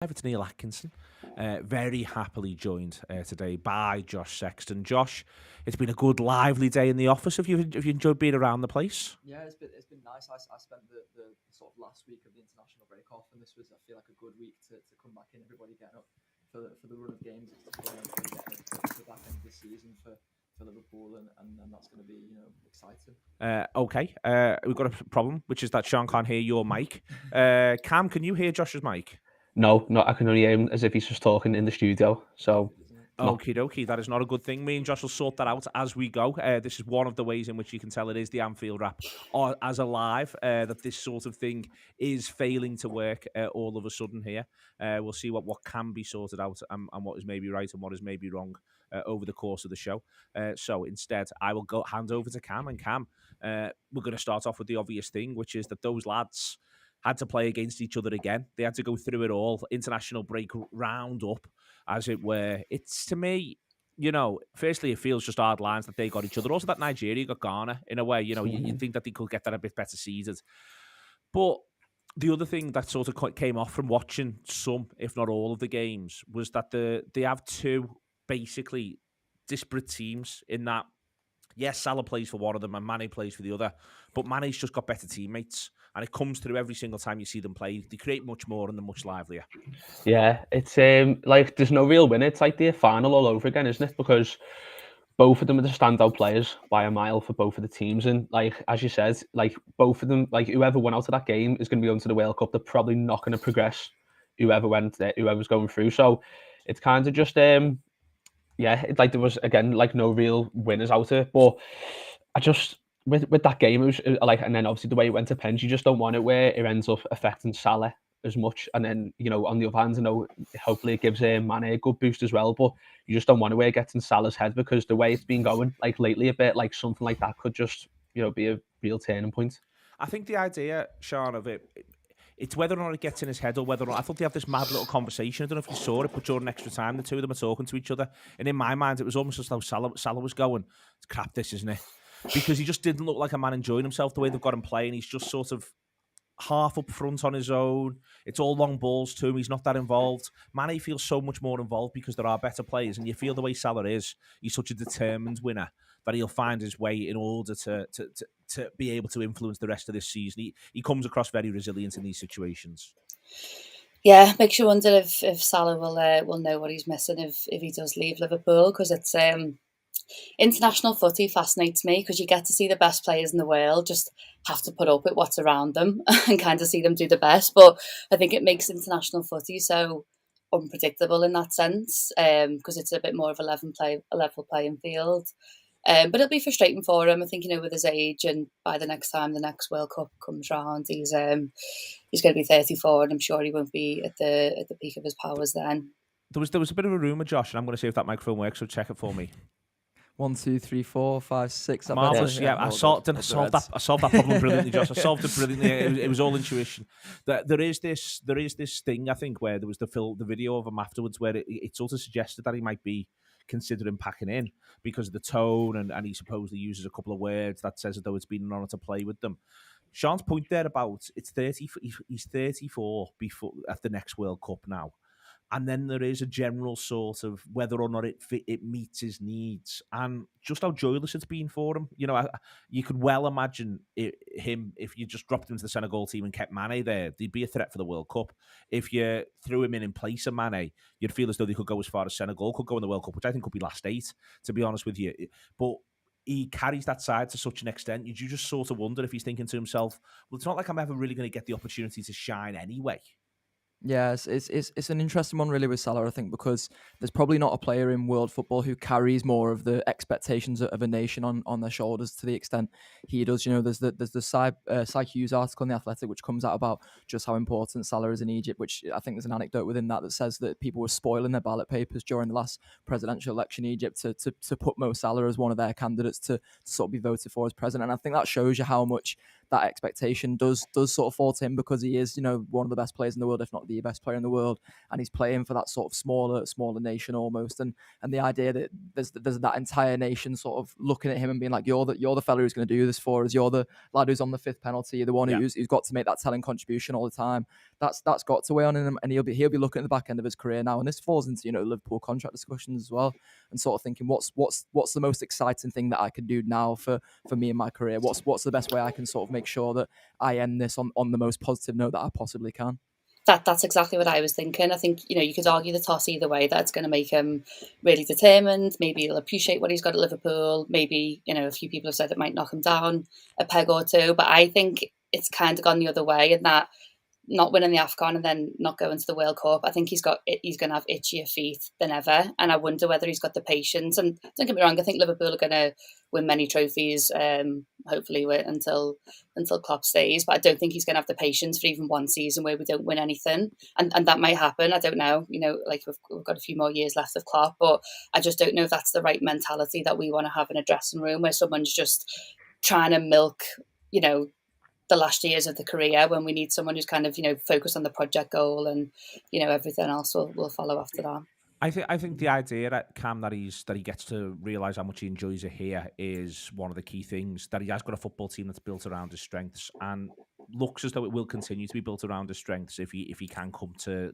It's Neil Atkinson, very happily joined today by Josh Sexton. Josh, it's been a good, lively day in the office. Have you enjoyed being around the place? Yeah, it's been nice. I spent the sort of last week of the international break off, and this was, I feel like, a good week to come back in. Everybody getting up for the run of games. It's getting up to the back end of the season for Liverpool, and that's going to be exciting. Okay, we've got a problem, which is that Sean can't hear your mic. Cam, can you hear Josh's mic? No, I can only hear him as if he's just talking in the studio. So, no. Okie dokie, that is not a good thing. Me and Josh will sort that out as we go. This is one of the ways in which you can tell it is the Anfield Wrap as alive, that this sort of thing is failing to work all of a sudden here. We'll see what can be sorted out and what is maybe right and what is maybe wrong over the course of the show. So instead, I will go hand over to Cam. And Cam, we're going to start off with the obvious thing, which is that those lads had to play against each other again. They had to go through it all. International break round up, as it were. It's, to me, firstly, it feels just hard lines that they got each other. Also, that Nigeria got Ghana, in a way. You'd think that they could get that a bit better seeded. But the other thing that sort of came off from watching some, if not all, of the games was that they have two basically disparate teams in that, yes, Salah plays for one of them and Mane plays for the other, but Mane's just got better teammates, and it comes through every single time you see them play. They create much more and they're much livelier. Yeah, it's like there's no real winner. It's like the final all over again, isn't it? Because both of them are the standout players by a mile for both of the teams, and like as you said, like both of them, like whoever went out of that game is going to be going to the World Cup. They're probably not going to progress. Whoever went there, whoever's going through. So it's kind of just yeah, it's like there was again like no real winners out of it. But I just with that game, it was like, and then obviously the way it went to pens, you just don't want it where it ends up affecting Salah as much. And then on the other hand, hopefully it gives Mane a good boost as well. But you just don't want it where it gets in Salah's head, because the way it's been going like lately, a bit like something like that could just be a real turning point. I think the idea, Sean, of it's whether or not it gets in his head or whether or not... I thought they have this mad little conversation. I don't know if you saw it, but during extra time, the two of them are talking to each other. And in my mind, it was almost as though Salah was going, it's crap, this, isn't it? Because he just didn't look like a man enjoying himself the way they've got him playing. He's just sort of half up front on his own. It's all long balls to him. He's not that involved. Mane feels so much more involved because there are better players. And you feel the way Salah is, he's such a determined winner that he'll find his way in order to be able to influence the rest of this season. He comes across very resilient in these situations. Yeah, makes you wonder if Salah will know what he's missing if he does leave Liverpool, because it's international footy fascinates me, because you get to see the best players in the world just have to put up with what's around them and kind of see them do the best. But I think it makes international footy so unpredictable in that sense, because it's a bit more of a level playing field. But it'll be frustrating for him. I think, with his age, and by the next time the next World Cup comes round, he's going to be 34, and I'm sure he won't be at the peak of his powers then. There was a bit of a rumour, Josh, and I'm going to see if that microphone works, so check it for me. 1, 2, 3, 4, 5, 6. Marvellous, yeah. I solved that problem brilliantly, Josh. I solved it brilliantly. It was all intuition. There is this thing, I think, where there was the video of him afterwards where it sort of suggested that he might be considering packing in because of the tone, and he supposedly uses a couple of words that says as though it's been an honour to play with them. Sean's point there about he's 34 before at the next World Cup now. And then there is a general sort of whether or not it meets his needs, and just how joyless it's been for him. You could well imagine him, if you just dropped him to the Senegal team and kept Mane there, they'd be a threat for the World Cup. If you threw him in place of Mane, you'd feel as though they could go as far as Senegal could go in the World Cup, which I think could be last 8, to be honest with you. But he carries that side to such an extent, you just sort of wonder if he's thinking to himself, well, it's not like I'm ever really going to get the opportunity to shine anyway. Yeah, it's an interesting one really with Salah, I think, because there's probably not a player in world football who carries more of the expectations of a nation on their shoulders to the extent he does. There's the Cy Hughes article in The Athletic which comes out about just how important Salah is in Egypt, which I think there's an anecdote within that says that people were spoiling their ballot papers during the last presidential election in Egypt to put Mo Salah as one of their candidates to sort of be voted for as president. And I think that shows you how much that expectation does sort of fall to him, because he is, one of the best players in the world, if not the best player in the world, and he's playing for that sort of smaller nation almost. And the idea that there's that entire nation sort of looking at him and being like, you're the fella who's going to do this for us. You're the lad who's on the 5th penalty. You're the one who's got to make that telling contribution all the time. that's got to weigh on him, and he'll be looking at the back end of his career now, and this falls into Liverpool contract discussions as well, and sort of thinking what's the most exciting thing that I can do now for me in my career. What's the best way I can sort of make sure that I end this on the most positive note that I possibly can. That's exactly what I was thinking. I think, you could argue the toss either way. That's going to make him really determined. Maybe he'll appreciate what he's got at Liverpool. Maybe, a few people have said it might knock him down a peg or two. But I think it's kind of gone the other way in that not winning the AFCON and then not going to the World Cup. I think he's going to have itchier feet than ever. And I wonder whether he's got the patience. And don't get me wrong, I think Liverpool are going to win many trophies, hopefully until Klopp stays. But I don't think he's going to have the patience for even one season where we don't win anything. And that might happen. I don't know. Like we've got a few more years left of Klopp. But I just don't know if that's the right mentality that we want to have in a dressing room where someone's just trying to milk, the last years of the career, when we need someone who's kind of focused on the project goal, and everything else will follow after that. I think the idea that Cam that he gets to realise how much he enjoys it here is one of the key things. That he has got a football team that's built around his strengths, and looks as though it will continue to be built around his strengths if he can come to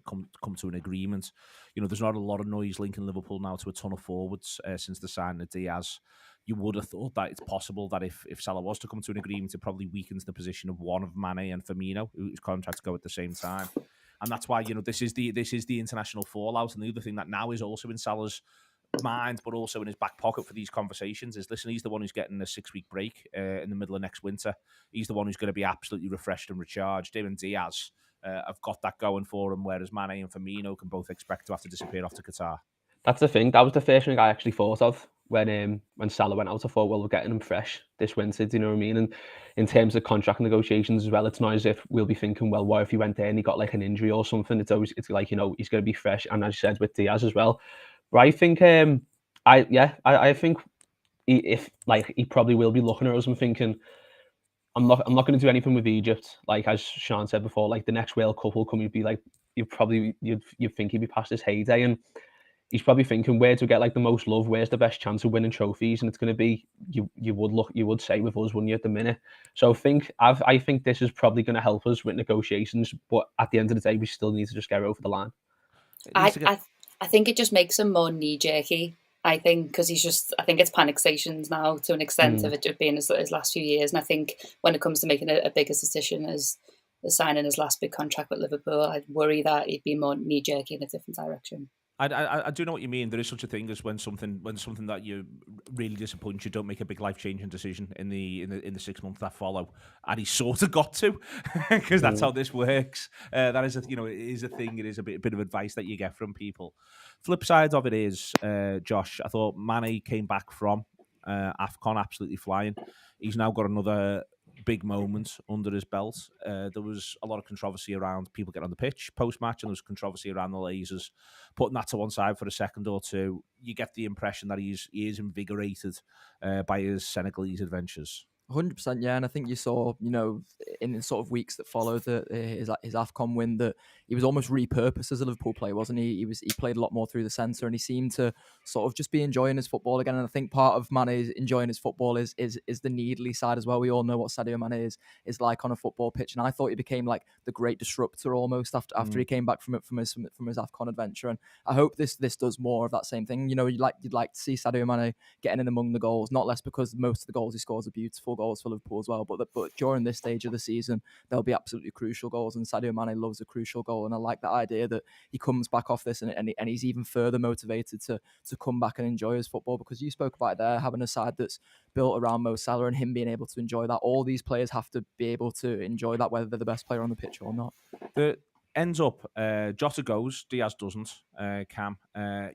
an agreement. There's not a lot of noise linking Liverpool now to a ton of forwards since the signing of Diaz. You would have thought that it's possible that if Salah was to come to an agreement, it probably weakens the position of one of Mane and Firmino, whose contracts go at the same time. And that's why, this is the international fallout. And the other thing that now is also in Salah's mind, but also in his back pocket for these conversations is, listen, he's the one who's getting a 6-week break in the middle of next winter. He's the one who's going to be absolutely refreshed and recharged. Him and Diaz have got that going for him, whereas Mane and Firmino can both expect to have to disappear off to Qatar. That's the thing. That was the first thing I actually thought of when Salah went out. I thought, well, we're getting him fresh this winter. Do you know what I mean? And in terms of contract negotiations as well, it's not as if we'll be thinking, well, what if he went there and he got like an injury or something? It's like, he's going to be fresh. And as you said, with Diaz as well. But I think, I think he probably will be looking at us and thinking, I'm not going to do anything with Egypt. Like as Sean said before, like the next World Cup will come, you'd be like, you'd think he'd be past his heyday, and he's probably thinking, where to get like the most love? Where's the best chance of winning trophies? And it's going to be you would say with us, wouldn't you, at the minute? So I think this is probably going to help us with negotiations. But at the end of the day, we still need to just get over the line. I think it just makes him more knee jerky. I think because I think it's panic stations now to an extent of it being his last few years. And I think when it comes to making a bigger decision as signing his last big contract with Liverpool, I'd worry that he'd be more knee jerky in a different direction. I do know what you mean. There is such a thing as when something that you really disappoints you, don't make a big life changing decision in the 6 months that follow, and he sort of got to, because that's how this works. That is it is a thing. It is a bit of advice that you get from people. Flip side of it is, Josh, I thought Mane came back from AFCON absolutely flying. He's now got another big moment under his belt. There was a lot of controversy around people getting on the pitch post-match, and there was controversy around the lasers. Putting that to one side for a second or two, you get the impression that he is invigorated by his Senegalese adventures. 100%, yeah, and I think you saw, in the sort of weeks that followed his AFCON win, that he was almost repurposed as a Liverpool player, wasn't he? He played a lot more through the centre, and he seemed to sort of just be enjoying his football again. And I think part of Mane enjoying his football is the needly side as well. We all know what Sadio Mane is like on a football pitch, and I thought he became like the great disruptor almost after he came back from his AFCON adventure. And I hope this does more of that same thing. You'd like to see Sadio Mane getting in among the goals, not less because most of the goals he scores are beautiful goals for Liverpool as well, but during this stage of the season there'll be absolutely crucial goals, and Sadio Mane loves a crucial goal. And I like that idea that he comes back off this and he's even further motivated to come back and enjoy his football, because you spoke about it there, having a side that's built around Mo Salah and him being able to enjoy that. All these players have to be able to enjoy that, whether they're the best player on the pitch or not. Ends up, Jota goes, Diaz doesn't, Cam.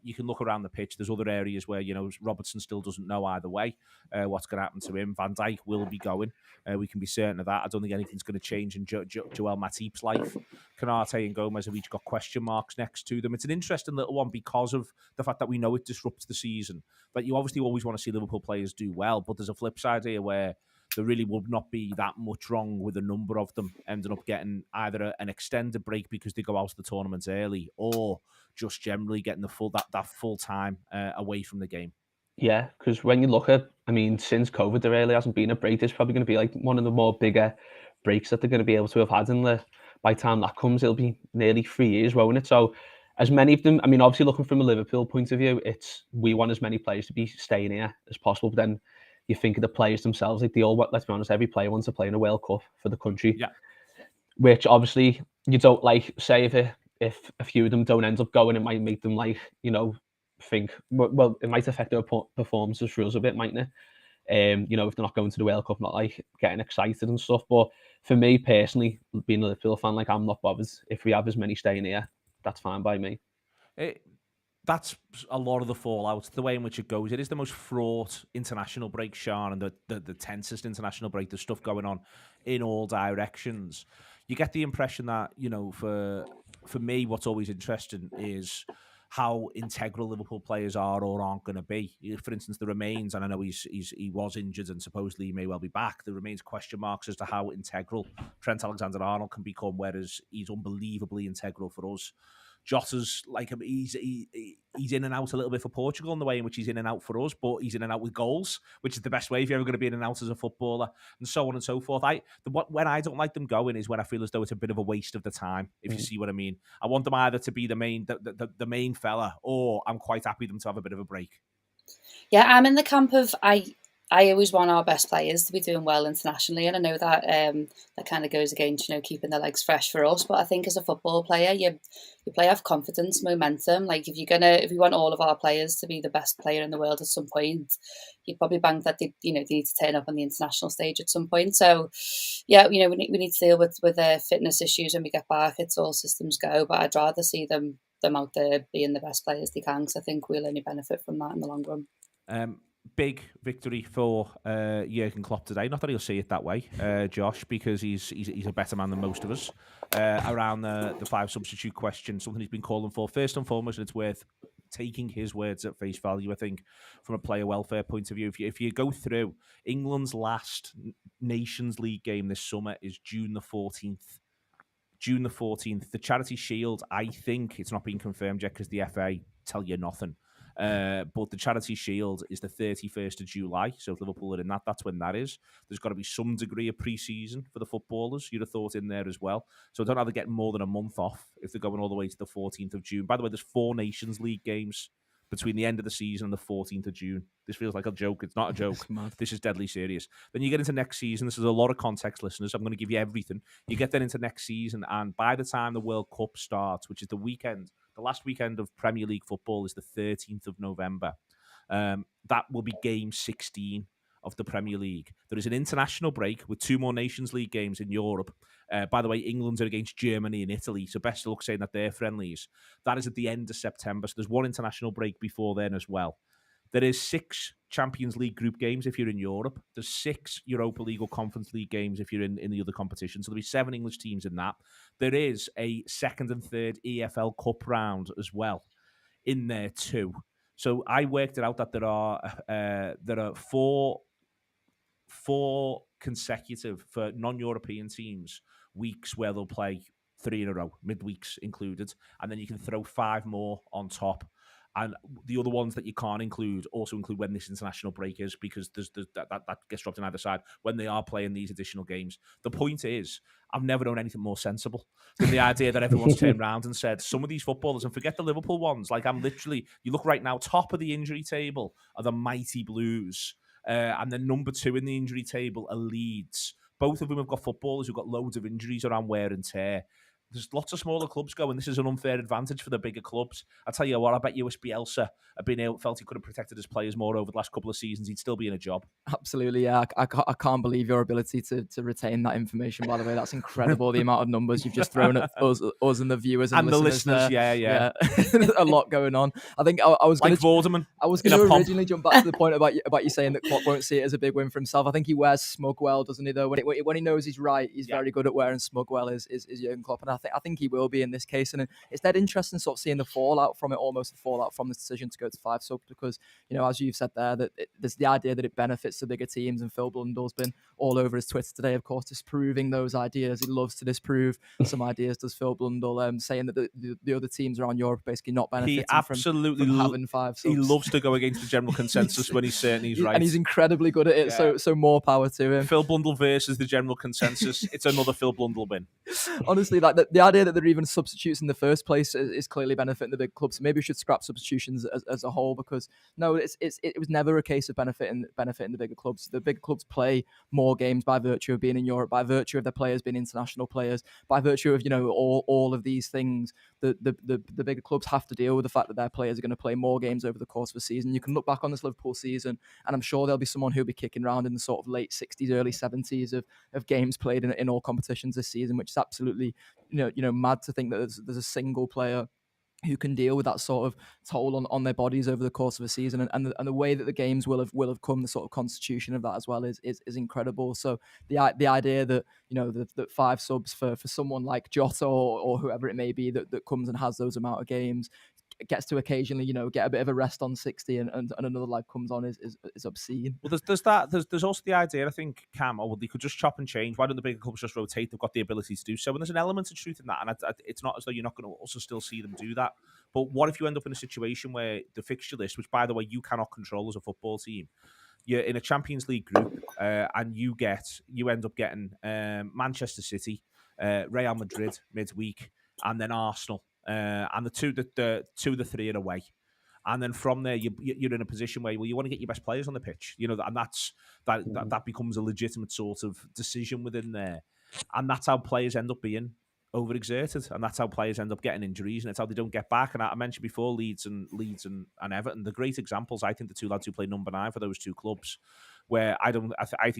You can look around the pitch. There's other areas where, Robertson still doesn't know either way what's going to happen to him. Van Dijk will be going. We can be certain of that. I don't think anything's going to change in Joel Matip's life. Konate and Gomez have each got question marks next to them. It's an interesting little one because of the fact that we know it disrupts the season. But you obviously always want to see Liverpool players do well, but there's a flip side here where there really would not be that much wrong with a number of them ending up getting either an extended break because they go out of the tournament early, or just generally getting that full time away from the game. Yeah, because when you look at, since COVID, there really hasn't been a break. There's probably going to be like one of the more bigger breaks that they're going to be able to have had in the by the time that comes, it'll be nearly 3 years, won't it? So as many of them, I mean, obviously looking from a Liverpool point of view, we want as many players to be staying here as possible. But then you think of the players themselves, like let's be honest, every player wants to play in a World Cup for the country. Yeah. Which obviously you don't like, say if a few of them don't end up going, it might make them think, well, it might affect their performances for us a bit, mightn't it? If they're not going to the World Cup, not getting excited and stuff. But for me personally, being a Liverpool fan, I'm not bothered if we have as many staying here. That's fine by me. That's a lot of the fallout, the way in which it goes. It is the most fraught international break, Sean, and the tensest international break. There's stuff going on in all directions. You get the impression that, for me, what's always interesting is how integral Liverpool players are or aren't going to be. For instance, there remains, and I know he was injured and supposedly he may well be back, there remains question marks as to how integral Trent Alexander-Arnold can become, whereas he's unbelievably integral for us. Jota's he's in and out a little bit for Portugal in the way in which he's in and out for us, but he's in and out with goals, which is the best way if you're ever going to be in and out as a footballer, and so on and so forth. When I don't like them going is when I feel as though it's a bit of a waste of the time, if you see what I mean. I want them either to be the main fella, or I'm quite happy them to have a bit of a break. Yeah, I'm in the camp of I always want our best players to be doing well internationally, and I know that that kind of goes against keeping their legs fresh for us. But I think as a football player, you play off confidence, momentum. If you want all of our players to be the best player in the world at some point, you'd probably bank that they need to turn up on the international stage at some point. So yeah, we need to deal with fitness issues when we get back. It's all systems go, but I'd rather see them out there being the best players they can, because I think we'll only benefit from that in the long run. Big victory for Jurgen Klopp today. Not that he'll see it that way, Josh, because he's a better man than most of us. Around the 5 substitute question, something he's been calling for. First and foremost, and it's worth taking his words at face value, I think, from a player welfare point of view. If you go through, England's last Nations League game this summer is June the 14th. June the 14th. The Charity Shield, I think, it's not been confirmed yet because the FA tell you nothing. But the Charity Shield is the 31st of July. So if Liverpool are in that, that's when that is. There's got to be some degree of pre-season for the footballers. You'd have thought in there as well. So I don't know how they get more than a month off if they're going all the way to the 14th of June. By the way, there's 4 Nations League games between the end of the season and the 14th of June. This feels like a joke. It's not a joke. This is deadly serious. Then you get into next season. This is a lot of context, listeners. I'm going to give you everything. You get then into next season, and by the time the World Cup starts, which is the weekend, the last weekend of Premier League football is the 13th of November. That will be game 16 of the Premier League. There is an international break with 2 more Nations League games in Europe. By the way, England's are against Germany and Italy, so best of luck saying that they're friendlies. That is at the end of September, so there's 1 international break before then as well. There is 6 Champions League group games if you're in Europe. There's 6 Europa League or Conference League games if you're in the other competition. So there'll be 7 English teams in that. There is a 2nd and 3rd EFL Cup round as well in there too. So I worked it out that there are 4 consecutive for non-European teams weeks where they'll play 3 in a row, midweeks included, and then you can throw 5 more on top. And the other ones that you can't include also include when this international break is, because that gets dropped on either side when they are playing these additional games. The point is, I've never known anything more sensible than the idea that everyone's turned around and said, some of these footballers, and forget the Liverpool ones, you look right now, top of the injury table are the mighty Blues. And then number 2 in the injury table are Leeds. Both of them have got footballers who've got loads of injuries around wear and tear. There's lots of smaller clubs going. This is an unfair advantage for the bigger clubs. I tell you what, I bet you if Bielsa felt he could have protected his players more over the last couple of seasons, he'd still be in a job. Absolutely, yeah. I can't believe your ability to retain that information, by the way. That's incredible, the amount of numbers you've just thrown at us and the viewers and the listeners. Yeah. A lot going on. I think I was going to... I was going to originally jump back to the point about you saying that Klopp won't see it as a big win for himself. I think he wears smug well, doesn't he, though? When he knows he's right, he's very good at wearing smug well, is Jurgen Klopp. And I think he will be in this case. And it's dead interesting sort of seeing the fallout from it, almost the fallout from this decision to go to 5 subs, because, you know, as you've said there, that there's the idea that it benefits the bigger teams, and Phil Blundell's been all over his Twitter today, of course, disproving those ideas. He loves to disprove some ideas, does Phil Blundell, saying that the other teams around Europe basically not benefiting He absolutely from having 5 subs. He loves to go against the general consensus when he's certain he's right. And he's incredibly good at it, so more power to him. Phil Blundell versus the general consensus. It's another Phil Blundell win. Honestly, like the idea that they're even substitutes in the first place is clearly benefiting the big clubs. So maybe we should scrap substitutions as a whole, because no, it was never a case of benefiting the bigger clubs. The bigger clubs play more games by virtue of being in Europe, by virtue of their players being international players, by virtue of, you know, all of these things. The bigger clubs have to deal with the fact that their players are going to play more games over the course of a season. You can look back on this Liverpool season, and I'm sure there'll be someone who'll be kicking around in the sort of late 60s, early 70s of games played in all competitions this season, which is absolutely you know mad to think that there's a single player who can deal with that sort of toll on their bodies over the course of a season, and the way that the games will have come, the sort of constitution of that as well is incredible. So the idea that, you know, that 5 subs for someone like Jota or whoever it may be that comes and has those amount of games, gets to occasionally, you know, get a bit of a rest on 60 and another lad comes on is obscene. Well, there's also the idea, I think, Cam, well, they could just chop and change. Why don't the bigger clubs just rotate? They've got the ability to do so, and there's an element of truth in that, and it's not as though you're not going to also still see them do that. But what if you end up in a situation where the fixture list, which by the way you cannot control as a football team, you're in a Champions League group, and you end up getting Manchester City, Real Madrid midweek, and then Arsenal. And the 3 are away, and then from there you're in a position where, well, you want to get your best players on the pitch, you know, and that becomes a legitimate sort of decision within there, and that's how players end up being overexerted, and that's how players end up getting injuries, and it's how they don't get back. And I mentioned before Leeds and Everton, the great examples. I think the 2 lads who play number 9 for those 2 clubs, where I think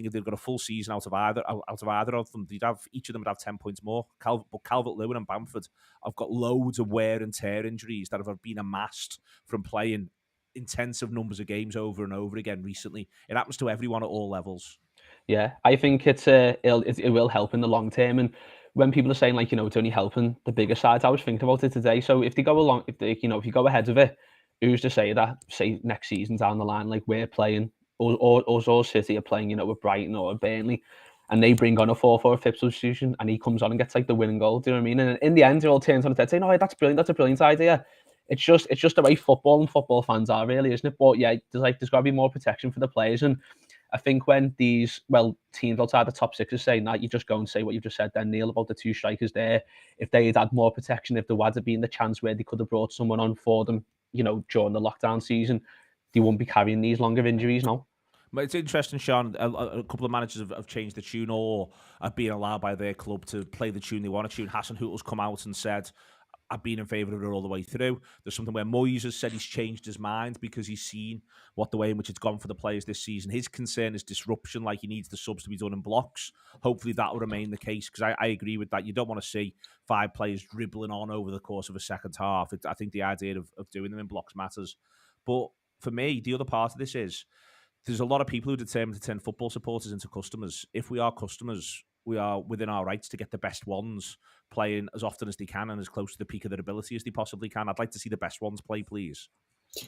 if they've got a full season out of either of them, each of them would have 10 points more. But Calvert-Lewin and Bamford have got loads of wear and tear injuries that have been amassed from playing intensive numbers of games over and over again recently. It happens to everyone at all levels. Yeah, I think it will help in the long term. And when people are saying, like, you know, it's only helping the bigger sides, I was thinking about it today. So if they go along, if you go ahead of it, who's to say that, say, next season down the line, like we're playing, or City are playing, you know, with Brighton or Burnley, and they bring on a 4 for a fifth substitution, and he comes on and gets like the winning goal. Do you know what I mean? And in the end, it all turns on its head, saying, "Oh, that's brilliant. That's a brilliant idea." It's just the way football and football fans are, really, isn't it? But yeah, there's got to be more protection for the players. And I think when teams outside the top 6 are saying that, you just go and say what you've just said then, Neil, about the 2 strikers there. If they had had more protection, if there had been the chance where they could have brought someone on for them, you know, during the lockdown season, they wouldn't be carrying these longer injuries now. But it's interesting, Sean, a couple of managers have changed the tune or are being allowed by their club to play the tune they want to tune. Hassan Hüttl's come out and said, I've been in favour of it all the way through. There's something where Moyes has said he's changed his mind because he's seen the way in which it's gone for the players this season. His concern is disruption, like he needs the subs to be done in blocks. Hopefully that will remain the case, because I agree with that. You don't want to see 5 players dribbling on over the course of a second half. I think the idea of doing them in blocks matters. But for me, the other part of this is, there's a lot of people who are determined to turn football supporters into customers. If we are customers, we are within our rights to get the best ones playing as often as they can and as close to the peak of their ability as they possibly can. I'd like to see the best ones play, please.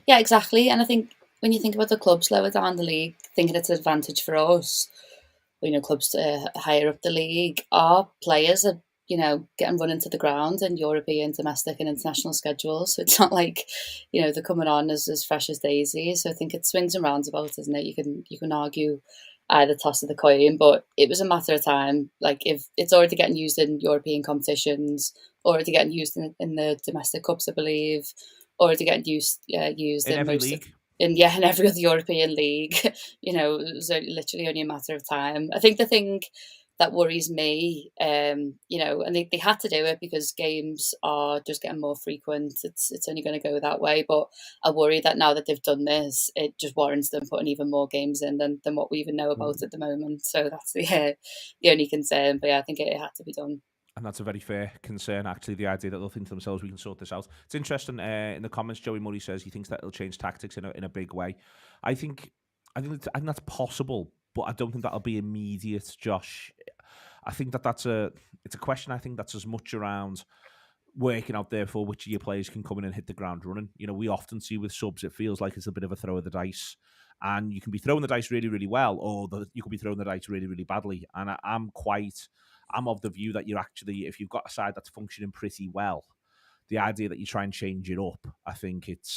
Yeah, exactly. And I think when you think about the clubs lower down the league, thinking it's an advantage for us, you know, clubs higher up the league, our players are, you know, getting run into the ground in European, domestic and international schedules. So it's not like, you know, they're coming on as fresh as daisies. So I think it swings and roundabouts, isn't it? You can argue either toss of the coin, but it was a matter of time. Like, if it's already getting used in European competitions, already getting used in the domestic cups, I believe, already getting used in every league. In every other European league. You know, it was literally only a matter of time. I think the thing that worries me, you know, and they had to do it because games are just getting more frequent. It's only going to go that way. But I worry that now that they've done this, it just warrants them putting even more games in than what we even know about at the moment. So that's the only concern. But yeah, I think it had to be done. And that's a very fair concern, actually, the idea that they'll think to themselves, we can sort this out. It's interesting, in the comments, Joey Murray says he thinks that it'll change tactics in a big way. I think that's possible, but I don't think that'll be immediate, Josh. I think it's a question. I think that's as much around working out therefore which of your players can come in and hit the ground running. We often see with subs, it feels like it's a bit of a throw of the dice, and you can be throwing the dice really, really well, or you could be throwing the dice really, really badly. And I'm of the view that if you've got a side that's functioning pretty well, the idea that you try and change it up, I think it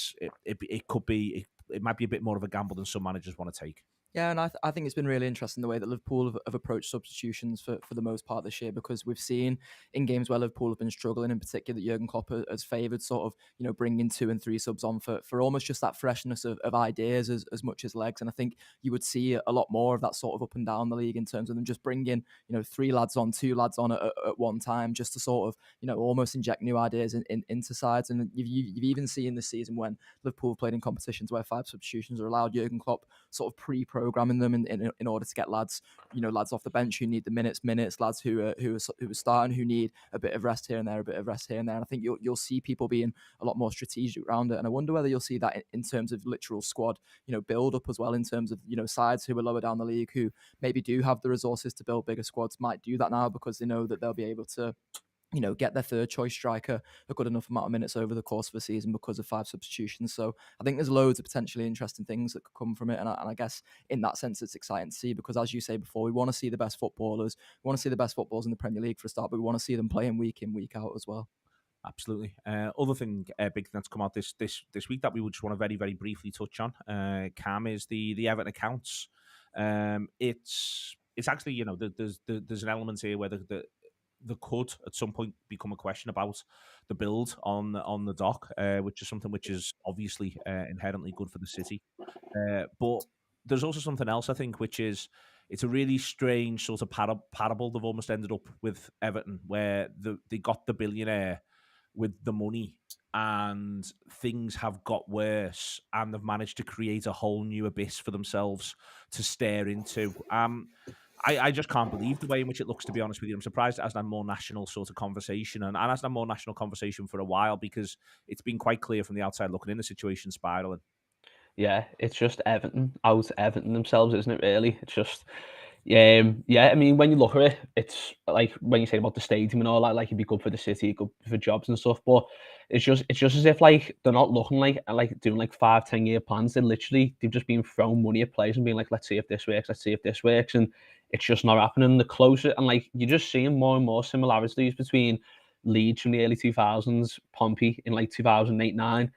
might be a bit more of a gamble than some managers want to take. Yeah, and I think it's been really interesting the way that Liverpool have approached substitutions for the most part this year, because we've seen in games where Liverpool have been struggling, in particular, that Jurgen Klopp has favoured sort of, bringing 2 and 3 subs on for almost just that freshness of ideas as much as legs. And I think you would see a lot more of that sort of up and down the league in terms of them just bringing, 3 lads on, 2 lads on at one time, just to sort of, almost inject new ideas into sides. And you've even seen this season when Liverpool have played in competitions where 5 substitutions are allowed, Jurgen Klopp sort of programming them in order to get lads off the bench who need the minutes, lads who are starting, who need a bit of rest here and there, And I think you'll see people being a lot more strategic around it. And I wonder whether you'll see that in terms of literal squad, build up as well, in terms of, sides who are lower down the league who maybe do have the resources to build bigger squads might do that now, because they know that they'll be able to get their third choice striker a good enough amount of minutes over the course of a season because of 5 substitutions. So I think there's loads of potentially interesting things that could come from it. And I guess in that sense, it's exciting to see, because as you say before, we want to see the best footballers. We want to see the best footballers in the Premier League for a start, but we want to see them playing week in, week out as well. Absolutely. Other thing, big thing that's come out this week that we would just want to very, very briefly touch on, Cam, is the Everton accounts. It's actually, there's an element here where there could at some point become a question about the build on the dock, which is something which is obviously inherently good for the city. But there's also something else, I think, which is it's a really strange sort of parable they've almost ended up with Everton, where they got the billionaire with the money, and things have got worse, and they've managed to create a whole new abyss for themselves to stare into. I just can't believe the way in which it looks, to be honest with you. I'm surprised it hasn't had more national sort of conversation, and hasn't had more national conversation for a while, because it's been quite clear from the outside looking in, the situation spiralling. Yeah, it's just Everton themselves, isn't it, really? It's just, I mean, when you look at it, it's like when you say about the stadium and all that, like it'd be good for the city, good for jobs and stuff, but it's just as if like they're not looking like doing like 5-10 year plans. They've just been throwing money at players and being like, let's see if this works, and it's just not happening. The closer, and like you're just seeing more and more similarities between Leeds from the early 2000s, Pompey in like 2008-9,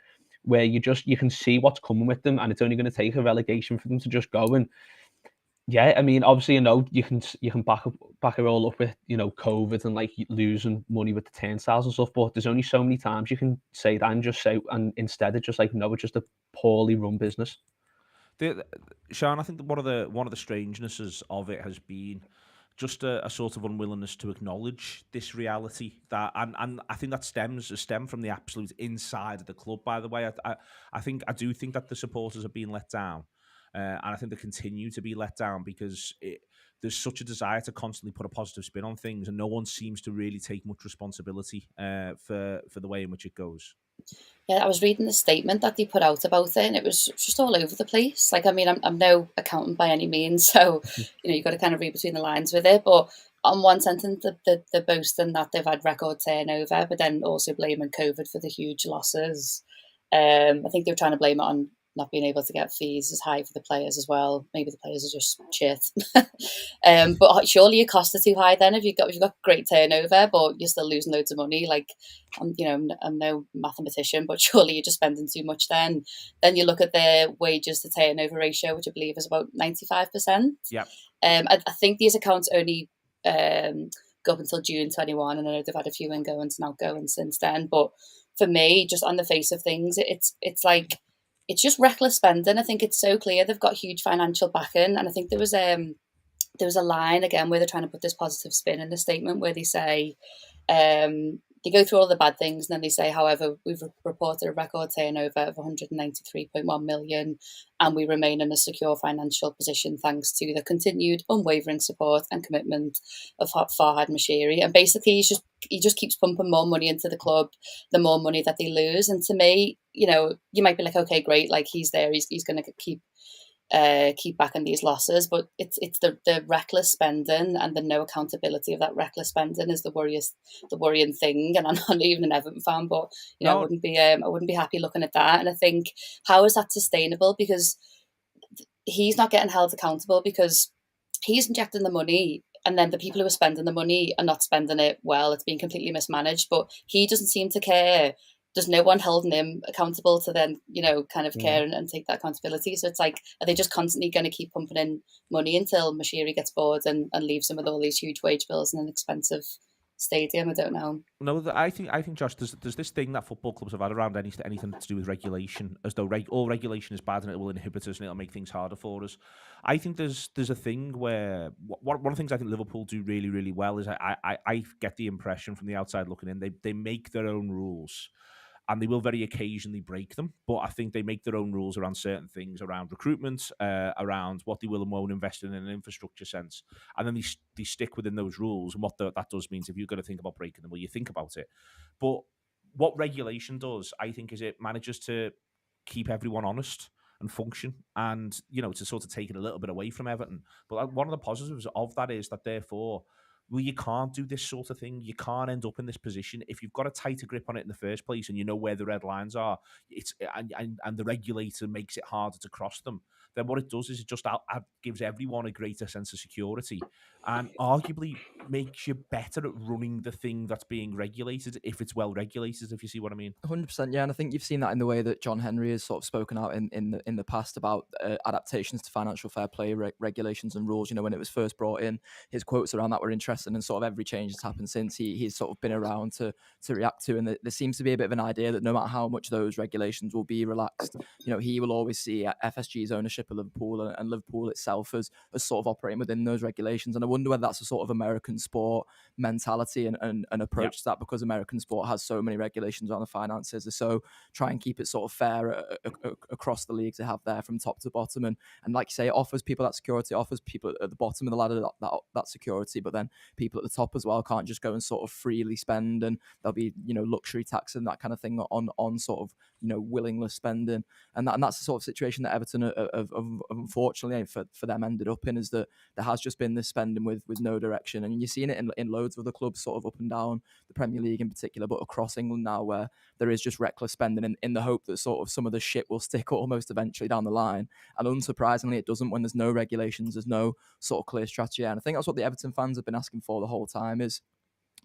where you can see what's coming with them, and it's only going to take a relegation for them to just go. And yeah, I mean, obviously, you can back it all up with COVID and like losing money with the turnstiles and stuff, but there's only so many times you can say that and instead it's just like, no, it's just a poorly run business. Sean, I think one of the strangenesses of it has been just a sort of unwillingness to acknowledge this reality, that and I think that stems from the absolute inside of the club. By the way, I do think that the supporters are being let down, and I think they continue to be let down because there's such a desire to constantly put a positive spin on things, and no one seems to really take much responsibility for the way in which it goes. Yeah, I was reading the statement that they put out about it, and it was just all over the place. Like, I mean, I'm no accountant by any means, so you've got to kind of read between the lines with it. But on one sentence, they're boasting that they've had record turnover, but then also blaming COVID for the huge losses. I think they were trying to blame it on not being able to get fees as high for the players as well. Maybe the players are just shit. But surely your costs are too high then if you've got great turnover, but you're still losing loads of money. Like, I'm no mathematician, but surely you're just spending too much then. Then you look at their wages to turnover ratio, which I believe is about 95%. Yeah. I think these accounts only go up until June 21, and I know they've had a few ingoings and outgoings since then. But for me, just on the face of things, it's like, it's just reckless spending. I think it's so clear they've got huge financial backing, and I think there was a line again where they're trying to put this positive spin in the statement where they say they go through all the bad things, and then they say, however, we've reported a record turnover of 193.1 million, and we remain in a secure financial position thanks to the continued unwavering support and commitment of Farhad Moshiri. And basically, he just keeps pumping more money into the club, the more money that they lose. And to me, you might be like, okay, great, like he's there, he's going to keep keep backing these losses. But it's the reckless spending and the no accountability of that reckless spending is the worrying thing. And I'm not even an Everton fan, but I wouldn't be happy looking at that. And I think, how is that sustainable? Because he's not getting held accountable, because he's injecting the money, and then the people who are spending the money are not spending it well. It's being completely mismanaged, but he doesn't seem to care. There's no one holding him accountable to then, kind of care and take that accountability. So it's like, are they just constantly going to keep pumping in money until Mashiri gets bored and leaves him with all these huge wage bills and an expensive stadium? I don't know. No, I think Josh, there's this thing that football clubs have had around anything to do with regulation, as though all regulation is bad and it will inhibit us and it'll make things harder for us. I think there's a thing where one of the things I think Liverpool do really, really well is I get the impression from the outside looking in, they make their own rules. And they will very occasionally break them, but I think they make their own rules around certain things, around recruitment, around what they will and won't invest in an infrastructure sense, and then they stick within those rules. And what that does means, if you're going to think about breaking them, well, you think about it. But what regulation does, I think, is it manages to keep everyone honest and function, and to sort of take it a little bit away from Everton. But one of the positives of that is that, therefore, well, you can't do this sort of thing. You can't end up in this position if you've got a tighter grip on it in the first place, and you know where the red lines are. And the regulator makes it harder to cross them. Then what it does is it just gives everyone a greater sense of security, and arguably makes you better at running the thing that's being regulated if it's well regulated. If you see what I mean. 100%, yeah, and I think you've seen that in the way that John Henry has sort of spoken out in the past about adaptations to financial fair play regulations and rules. When it was first brought in, his quotes around that were interesting, and sort of every change that's happened since, he's sort of been around to react to. And there seems to be a bit of an idea that no matter how much those regulations will be relaxed, he will always see FSG's ownership of Liverpool and Liverpool itself as sort of operating within those regulations. And I wonder whether that's a sort of American sport mentality and approach to that, because American sport has so many regulations on the finances. So try and keep it sort of fair across the leagues they have there from top to bottom. And like you say, it offers people that security, offers people at the bottom of the ladder that security, but then people at the top as well can't just go and sort of freely spend, and there'll be luxury tax and that kind of thing on sort of willingness spending, and that's the sort of situation that Everton have unfortunately for them ended up in, is that there has just been this spending with no direction. And you're seeing it in loads of the clubs sort of up and down the Premier League in particular, but across England now, where there is just reckless spending in the hope that sort of some of the shit will stick almost eventually down the line. And unsurprisingly, it doesn't when there's no regulations, there's no sort of clear strategy. And I think that's what the Everton fans have been asking for the whole time, is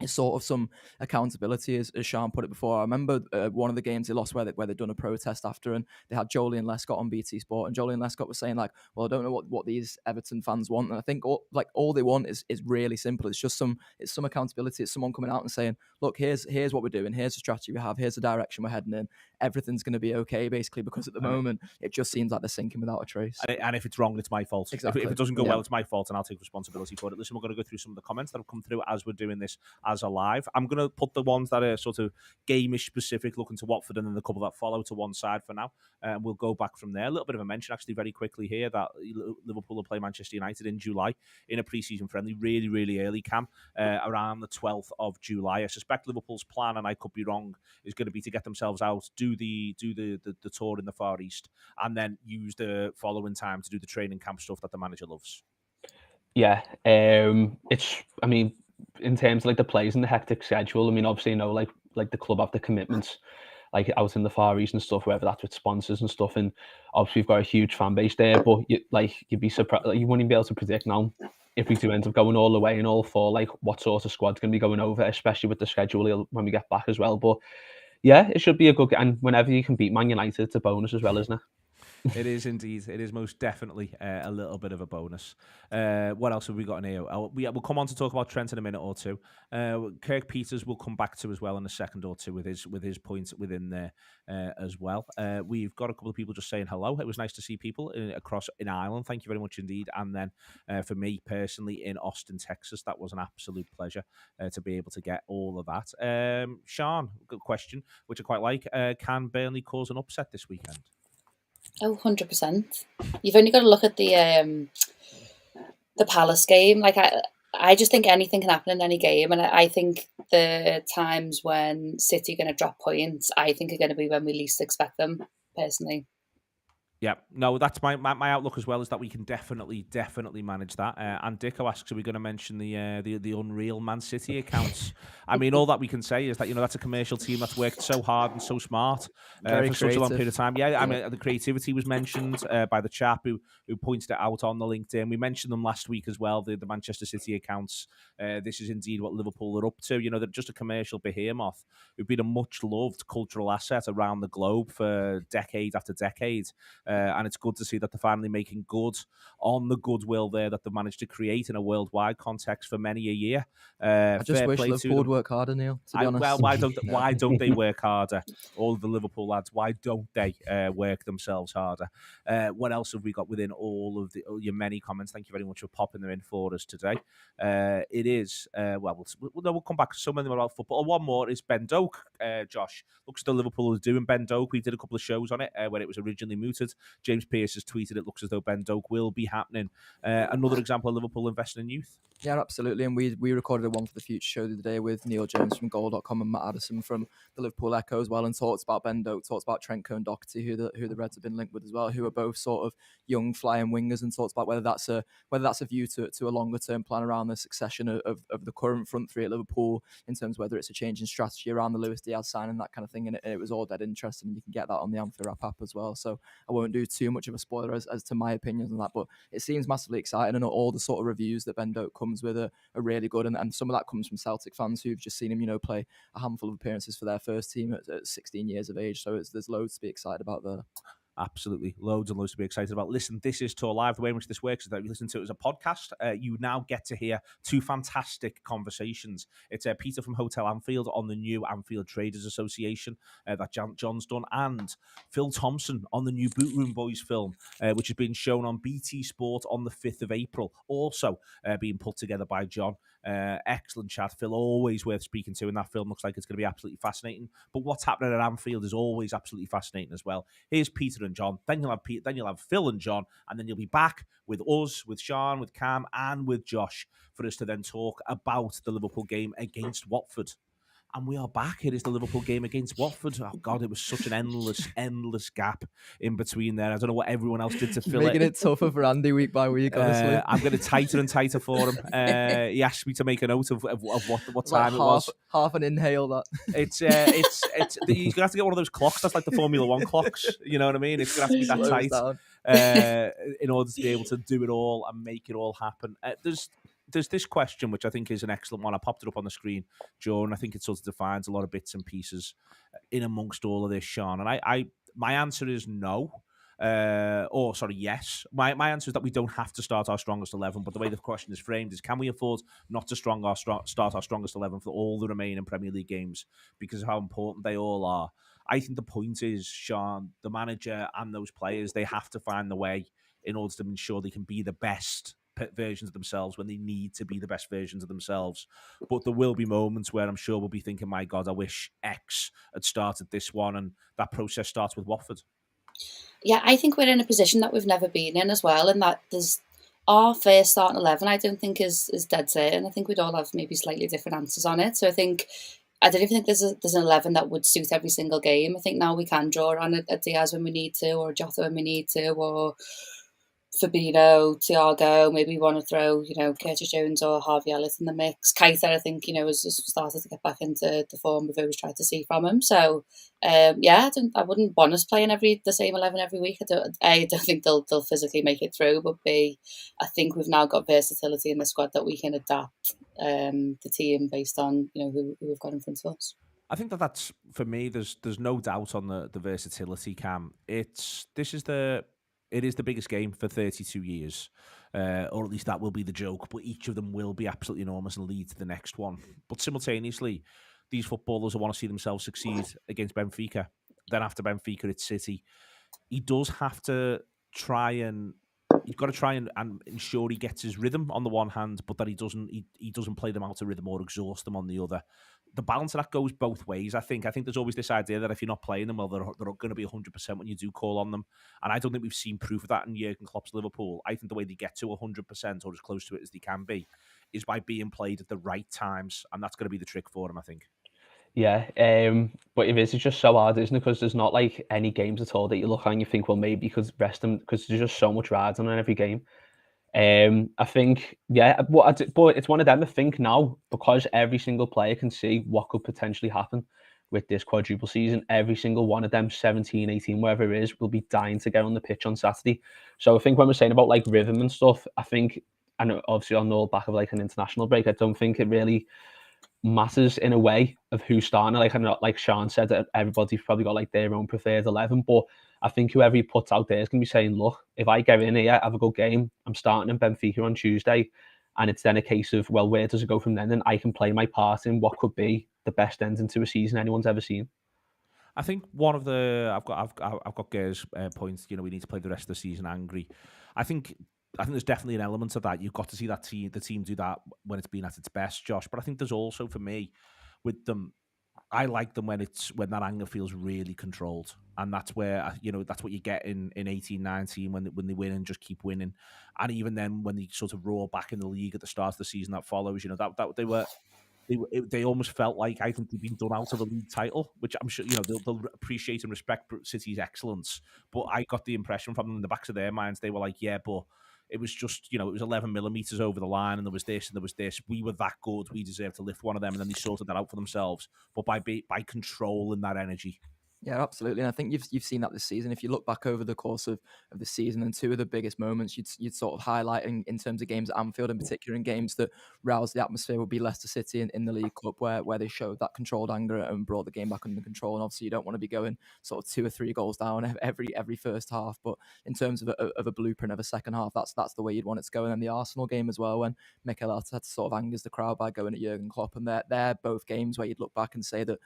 sort of some accountability, as Sean put it before. I remember one of the games they lost where they'd done a protest after, and they had Joleon Lescott on BT Sport, and Joleon Lescott was saying, like, well, I don't know what these Everton fans want. And I think all they want is really simple. It's just some accountability. It's someone coming out and saying, look, here's what we're doing, here's the strategy we have, here's the direction we're heading in. Everything's going to be okay, basically, because at the moment it just seems like they're sinking without a trace. And if it's wrong, it's my fault. Exactly. If it doesn't go well, it's my fault, and I'll take responsibility for it. Listen, we're going to go through some of the comments that have come through as we're doing this as a live. I'm going to put the ones that are sort of game-ish specific, looking to Watford, and then the couple that follow to one side for now. And we'll go back from there. A little bit of a mention, actually, very quickly here, that Liverpool will play Manchester United in July in a pre-season friendly, really, really early, Cam, around the 12th of July. I suspect Liverpool's plan, and I could be wrong, is going to be to get themselves out, do the tour in the Far East, and then use the following time to do the training camp stuff that the manager loves. Yeah, I mean, in terms of like the players and the hectic schedule, I mean, obviously, like the club have the commitments, like out in the Far East and stuff, whether that's with sponsors and stuff, and obviously we've got a huge fan base there. But you'd be surprised, you wouldn't even be able to predict now if we do end up going all the way and all four, like what sort of squad's going to be going over, especially with the schedule when we get back as well. But yeah, it should be a good game. And whenever you can beat Man United, it's a bonus as well, isn't it? It is indeed. It is most definitely a little bit of a bonus. What else have we got in here? We'll come on to talk about Trent in a minute or two. Kirk Peters will come back to as well in a second or two with his points within there as well. We've got a couple of people just saying hello. It was nice to see people across in Ireland. Thank you very much indeed. And then for me personally in Austin, Texas, that was an absolute pleasure to be able to get all of that. Sean, good question, which I quite like. Can Burnley cause an upset this weekend? Oh, 100%. You've only got to look at the Palace game. Like I just think anything can happen in any game, and I think the times when City are going to drop points, I think are going to be when we least expect them, personally. Yeah, no, that's my outlook as well, is that we can definitely manage that. And Dicko asks, are we going to mention the unreal Man City accounts? I mean, all that we can say is that, that's a commercial team that's worked so hard and so smart Very for such a long creative. period of time. Yeah, I mean, the creativity was mentioned by the chap who pointed it out on the LinkedIn. We mentioned them last week as well, the Manchester City accounts. This is indeed what Liverpool are up to. They're just a commercial behemoth who've been a much loved cultural asset around the globe for decade after decade. And it's good to see that they're finally making good on the goodwill there that they've managed to create in a worldwide context for many a year. I just fair wish play to Liverpool would them. work harder, Neil, to be honest. Well, why don't they work harder? All of the Liverpool lads, why don't they work themselves harder? What else have we got within all of your many comments? Thank you very much for popping them in for us today. It is, we'll come back to some of them about football. One more is Ben Doak, Josh. Looks as though Liverpool is doing Ben Doak. We did a couple of shows on it when it was originally mooted. James Pearce has tweeted, it looks as though Ben Doak will be happening. Another example of Liverpool investing in youth. Yeah, absolutely. And we recorded a One for the Future show the other day with Neil Jones from Goal.com and Matt Addison from the Liverpool Echo as well, and talked about Ben Doak, talked about Trent Cone-Doherty, who the Reds have been linked with as well, who are both sort of young flying wingers, and talked about whether that's a view to a longer term plan around the succession of the current front three at Liverpool, in terms of whether it's a change in strategy around the Luis Diaz signing, that kind of thing. And it was all dead interesting, and you can get that on the Anfield Wrap app as well. So I won't do too much of a spoiler as to my opinions on that, but it seems massively exciting, and all the sort of reviews that Ben Doak comes with are really good, and some of that comes from Celtic fans who've just seen him, play a handful of appearances for their first team at 16 years of age. So there's loads to be excited about there. Absolutely. Loads and loads to be excited about. Listen, this is TAW Live. The way in which this works is that you listen to it as a podcast. You now get to hear two fantastic conversations. It's Peter from Hotel Anfield on the new Anfield Traders Association that John's done, and Phil Thompson on the new Boot Room Boys film, which has been shown on BT Sport on the 5th of April. Also being put together by John. Excellent chat. Phil, always worth speaking to, and that film looks like it's going to be absolutely fascinating. But what's happening at Anfield is always absolutely fascinating as well. Here's Peter and John. Then you'll have Phil and John, and then you'll be back with us, with Sean, with Cam, and with Josh for us to then talk about the Liverpool game against Watford. And we are back. It is the Liverpool game against Watford. Oh, God, it was such an endless gap in between there. I don't know what everyone else did to fill Making it tougher for Andy week by week, honestly. I'm getting tighter and tighter for him. He asked me to make a note of what time it was. Half an inhale, that. It's you're going to have to get one of those clocks. That's like the Formula One clocks. You know what I mean? It's going to have to be that tight in order to be able to do it all and make it all happen. There's this question, which I think is an excellent one. I popped it up on the screen, Joe, and I think it sort of defines a lot of bits and pieces in amongst all of this, Sean. And my answer is no. Yes. My answer is that we don't have to start our strongest 11, but the way the question is framed is, can we afford not to start our strongest 11 for all the remaining Premier League games because of how important they all are? I think the point is, Sean, the manager and those players, they have to find the way in order to ensure they can be the best versions of themselves when they need to be the best versions of themselves. But there will be moments where I'm sure we'll be thinking, my God, I wish X had started this one, and that process starts with Watford. Yeah, I think we're in a position that we've never been in as well, and that there's our first starting 11, I don't think is dead certain. I think we'd all have maybe slightly different answers on it. So I don't even think there's an 11 that would suit every single game. I think now we can draw on a Diaz when we need to, or Jota when we need to, or Fabinho, Thiago, maybe want to throw, Curtis Jones or Harvey Elliott in the mix. Keita, I think, has started to get back into the form we've always tried to see from him. So, I wouldn't want us playing the same 11 every week. I don't think they'll physically make it through, but B, I think we've now got versatility in the squad that we can adapt the team based on, who we've got in front of us. I think that's, for me, there's no doubt on the versatility, Cam. It is the biggest game for 32 years, or at least that will be the joke, but each of them will be absolutely enormous and lead to the next one. But simultaneously, these footballers want to see themselves succeed against Benfica. Then after Benfica, it's City. He does have to try and... You've got to try and ensure he gets his rhythm on the one hand, but that he doesn't play them out of rhythm or exhaust them on the other. The balance of that goes both ways, I think. There's always this idea that if you're not playing them, well, they're going to be 100% when you do call on them. And I don't think we've seen proof of that in Jurgen Klopp's Liverpool. I think the way they get to 100% or as close to it as they can be is by being played at the right times. And that's going to be the trick for them, I think. Yeah, but it is, it's just so hard, isn't it? Because there's not like any games at all that you look at and you think, well, maybe you could rest them because there's just so much riding on every game. I think, yeah, but it's one of them. I think now, because every single player can see what could potentially happen with this quadruple season, every single one of them, 17, 18, wherever it is, will be dying to get on the pitch on Saturday. So I think when we're saying about like rhythm and stuff, I think, and obviously on the back of like an international break, I don't think it really matters in a way of who's starting. Like, I'm not, like Sean said, that everybody's probably got like their own preferred 11, but I think whoever he puts out there is going to be saying, look, if I get in here, have a good game, I'm starting in Benfica on Tuesday, and it's then a case of, well, where does it go from then? And I can play my part in what could be the best ending to a season anyone's ever seen. I think one of the I've got Ger's points. You know, we need to play the rest of the season angry. I think there's definitely an element of that. You've got to see that the team do that when it's been at its best, Josh. But I think there's also, for me, with them, I like them when that anger feels really controlled, and that's where that's what you get in 18-19 when they win and just keep winning, and even then when they sort of roar back in the league at the start of the season that follows, that they almost felt like, I think, they've been done out of the league title, which I'm sure they'll appreciate and respect City's excellence. But I got the impression from them in the backs of their minds, they were like, yeah, but it was just, it was 11 millimeters over the line, and there was this and there was this. We were that good. We deserved to lift one of them, and then they sorted that out for themselves. But by controlling that energy. Yeah, absolutely. And I think you've seen that this season. If you look back over the course of the season, and two of the biggest moments you'd sort of highlight in terms of games at Anfield in particular, and games that roused the atmosphere, would be Leicester City in the League Cup, where they showed that controlled anger and brought the game back under control. And obviously you don't want to be going sort of 2 or 3 goals down every first half. But in terms of a blueprint of a second half, that's the way you'd want it to go. And then the Arsenal game as well, when Mikel Arteta sort of angers the crowd by going at Jurgen Klopp, and they're both games where you'd look back and say that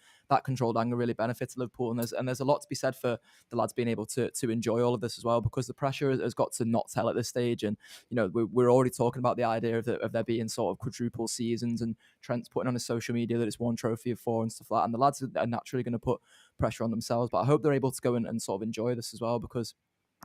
controlled anger really benefits Liverpool. And there's a lot to be said for the lads being able to enjoy all of this as well, because the pressure has got to not tell at this stage. And we're already talking about the idea of there being sort of quadruple seasons, and Trent's putting on his social media that it's 1 trophy of 4 and stuff like that. And the lads are naturally going to put pressure on themselves, but I hope they're able to go and sort of enjoy this as well, because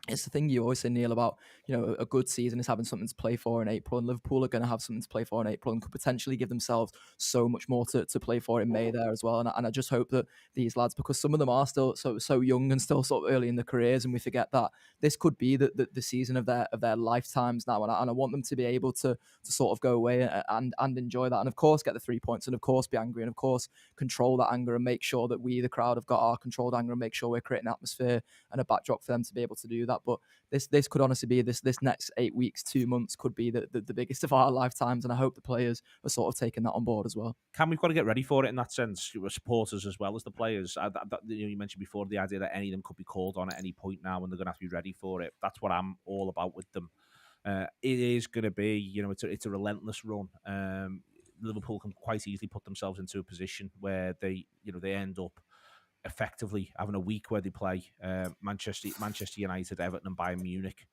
it's the thing you always say, Neil, about a good season is having something to play for in April, and Liverpool are going to have something to play for in April, and could potentially give themselves so much more to play for in May there as well. And I just hope that these lads, because some of them are still so young and still sort of early in their careers, and we forget that this could be the season of their lifetimes now, and I want them to be able to sort of go away and enjoy that, and of course get the 3 points, and of course be angry, and of course control that anger, and make sure that we, the crowd, have got our controlled anger, and make sure we're creating an atmosphere and a backdrop for them to be able to do that. But this could honestly be this next 8 weeks, 2 months could be the biggest of our lifetimes, and I hope the players are sort of taking that on board as well. We've got to get ready for it in that sense. Supporters as well as the players. You mentioned before the idea that any of them could be called on at any point now, and they're going to have to be ready for it. That's what I'm all about with them. It is going to be, it's a relentless run. Liverpool can quite easily put themselves into a position where they end up effectively having a week where they play Manchester United, Everton, and Bayern Munich,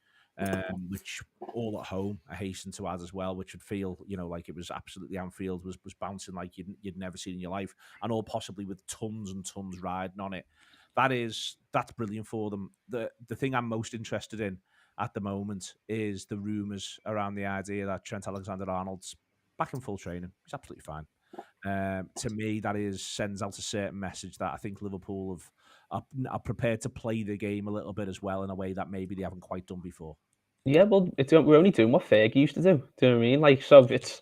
which all at home. I hasten to add as well, which would feel like it was absolutely, Anfield was bouncing like you'd never seen in your life, and all possibly with tons and tons riding on it. That's brilliant for them. The thing I'm most interested in at the moment is the rumours around the idea that Trent Alexander-Arnold's back in full training. He's absolutely fine. To me, that sends out a certain message that I think Liverpool are prepared to play the game a little bit as well, in a way that maybe they haven't quite done before. Yeah, well, we're only doing what Fergie used to do. Do you know what I mean? Like, so it's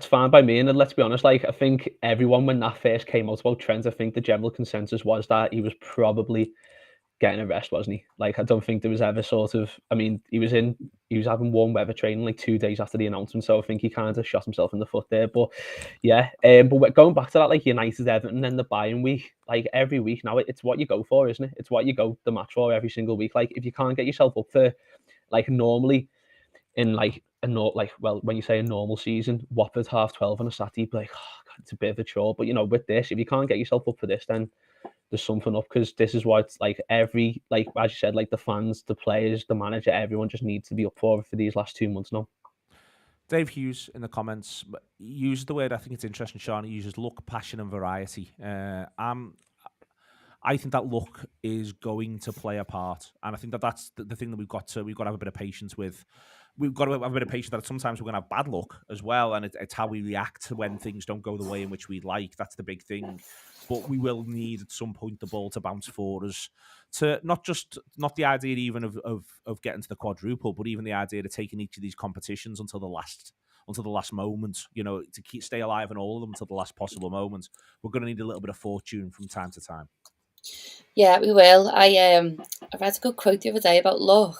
fine by me. And let's be honest, like, I think everyone, when that first came out about Trent, I think the general consensus was that he was probably getting a rest, wasn't he? Like, I don't think there was ever sort of, I mean, he was having warm weather training like 2 days after the announcement, so I think he kind of shot himself in the foot there. But yeah, but going back to that, like United, Everton, and the Bayern week, like every week now, it's what you go for, isn't it? It's what you go the match for every single week. Like, if you can't get yourself up for, like, normally in like when you say a normal season, Watford 12:30 on a Saturday, you'd be like, oh, God, it's a bit of a chore. But with this, if you can't get yourself up for this, then there's something up, because this is what, like, as you said, like the fans, the players, the manager, everyone just needs to be up for these last 2 months now. Dave Hughes in the comments uses the word, I think it's interesting, Sean. He uses luck, passion, and variety. I think that luck is going to play a part, and I think that's the thing that we've got to have a bit of patience with we've got to have a bit of patience that sometimes we're going to have bad luck as well, and it's how we react when things don't go the way in which we'd like. That's the big thing. But we will need at some point the ball to bounce for us, to not the idea even of getting to the quadruple, but even the idea of taking each of these competitions until the last moment, to stay alive in all of them until the last possible moment. We're going to need a little bit of fortune from time to time. Yeah, we will. I read a good quote the other day about luck,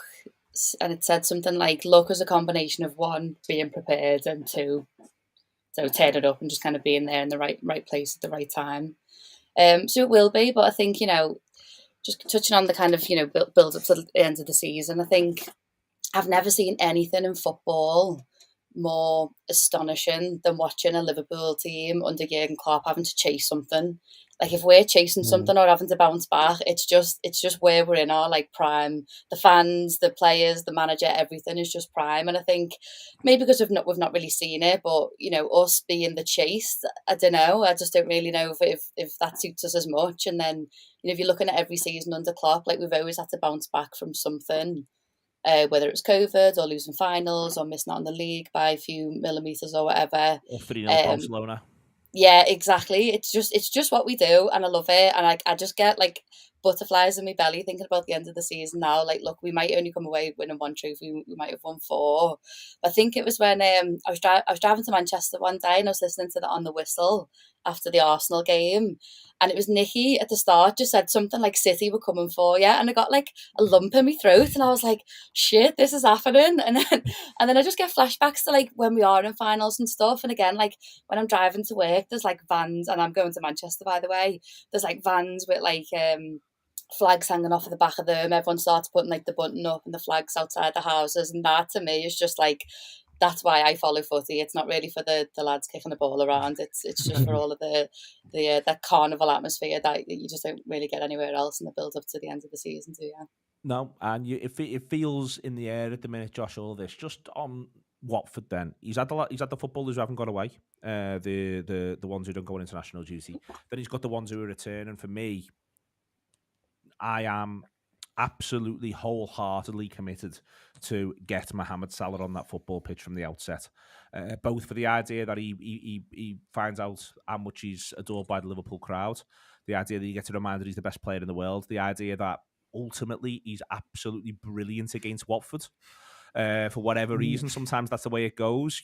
and it said something like, luck is a combination of one, being prepared, and two, so turning up and just kind of being there in the right place at the right time. So it will be, but I think, just touching on the kind of, build up to the end of the season, I think I've never seen anything in football more astonishing than watching a Liverpool team under Jurgen Klopp having to chase something. Like, if we're chasing something or having to bounce back, it's just where we're in our like prime. The fans, the players, the manager, everything is just prime. And I think maybe because we've not really seen it, but us being the chase, I don't know. I just don't really know if that suits us as much. And then if you're looking at every season under Klopp, like, we've always had to bounce back from something. Whether it was COVID or losing finals or missing out on the league by a few millimetres or whatever. Or 3-0 Barcelona. Yeah, exactly. It's just what we do, and I love it. And I just get like butterflies in my belly thinking about the end of the season now. Like, look, we might only come away winning one trophy. We might have won 4. I think it was when I was driving to Manchester one day, and I was listening to that on the whistle after the Arsenal game, and it was Nicky at the start just said something like, City were coming for you, and I got like a lump in my throat, and I was like, shit, this is happening. And then I just get flashbacks to like when we are in finals and stuff. And again, like when I'm driving to work, there's like vans, and I'm going to Manchester, by the way, there's like vans with like flags hanging off of the back of them. Everyone starts putting like the button up and the flags outside the houses, and that to me is just like, that's why I follow footy. It's not really for the lads kicking the ball around. It's just for all of the that carnival atmosphere that you just don't really get anywhere else in the build up to the end of the season. So yeah. No, and it feels in the air at the minute, Josh. All this just on Watford. Then he's had the footballers who haven't got away, the ones who don't go on international duty. Then he's got the ones who are returning. For me, I am absolutely wholeheartedly committed to get Mohamed Salah on that football pitch from the outset. Both for the idea that he finds out how much he's adored by the Liverpool crowd, the idea that he gets a reminder he's the best player in the world, the idea that ultimately he's absolutely brilliant against Watford. For whatever reason, sometimes that's the way it goes.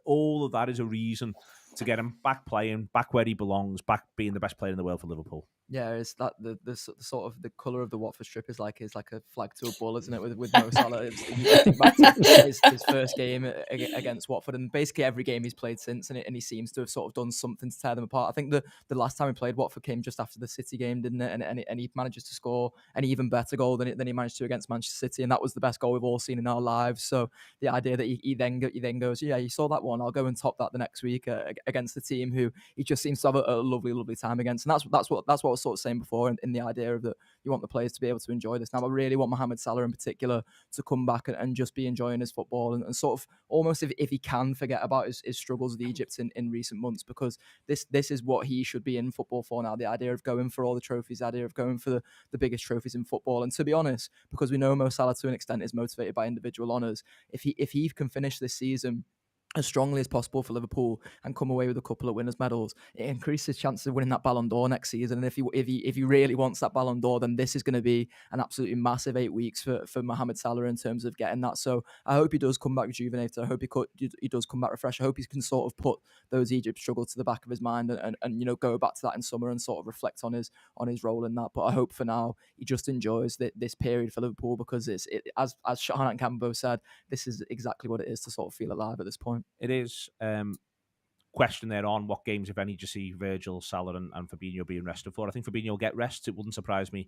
All of that is a reason to get him back playing, back where he belongs, back being the best player in the world for Liverpool. Yeah, it's that the sort of the colour of the Watford strip is like a flag to a bull, isn't it? With Mo Salah, you think back to his first game against Watford, and basically every game he's played since, and he seems to have sort of done something to tear them apart. I think the last time he played Watford came just after the City game, didn't it? And he manages to score an even better goal than he managed to against Manchester City, and that was the best goal we've all seen in our lives. So the idea that he then goes, yeah, you saw that one, I'll go and top that the next week against the team who he just seems to have a lovely time against, and that's what I was sort of saying before in the idea of that you want the players to be able to enjoy this. Now I really want Mohamed Salah in particular to come back and just be enjoying his football and sort of almost if he can forget about his struggles with Egypt in recent months, because this is what he should be in football for now, the idea of going for all the trophies, the idea of going for the biggest trophies in football. And to be honest, because we know Mo Salah to an extent is motivated by individual honours, if he can finish this season as strongly as possible for Liverpool and come away with a couple of winners' medals, it increases his chances of winning that Ballon d'Or next season. And if he really wants that Ballon d'Or, then this is going to be an absolutely massive 8 weeks for Mohamed Salah in terms of getting that. So I hope he does come back rejuvenated. I hope he does come back refreshed. I hope he can sort of put those Egypt struggles to the back of his mind and go back to that in summer and sort of reflect on his role in that. But I hope for now he just enjoys this period for Liverpool, because as Shahan and Cambo said, this is exactly what it is to sort of feel alive at this point. It is. Question there on what games, if any, do you see Virgil, Salah and Fabinho being rested for? I think Fabinho will get rest. It wouldn't surprise me,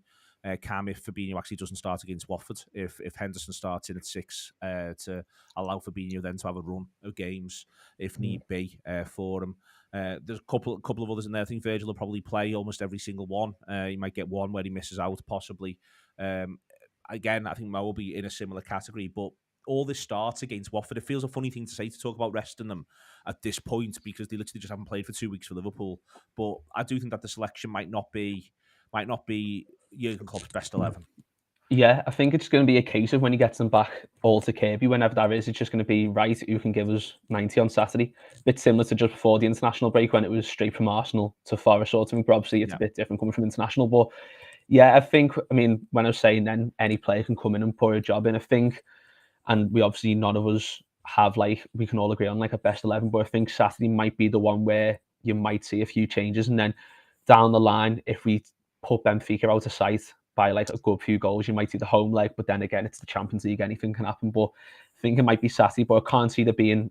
Cam, if Fabinho actually doesn't start against Watford. If Henderson starts in at 6 to allow Fabinho then to have a run of games if need be for him. There's a couple of others in there. I think Virgil will probably play almost every single one. He might get one where he misses out, possibly. Again, I think Mo will be in a similar category, but all this starts against Watford. It feels a funny thing to say, to talk about resting them at this point, because they literally just haven't played for 2 weeks for Liverpool. But I do think that the selection might not be Jurgen Klopp's best 11. Yeah, I think it's going to be a case of when he gets them back all to Kirby, whenever that is, it's just going to be, right, who can give us 90 on Saturday. A bit similar to just before the international break when it was straight from Arsenal to Forest sort of thing. But obviously it's a bit different coming from international. But yeah, I mean, when I was saying then any player can come in and put a job in, I think, and we obviously, none of us have, like, we can all agree on like a best 11, but I think Saturday might be the one where you might see a few changes. And then down the line, if we put Benfica out of sight by like a good few goals, you might see the home leg, but then again, it's the Champions League, anything can happen. But I think it might be Saturday, but I can't see there being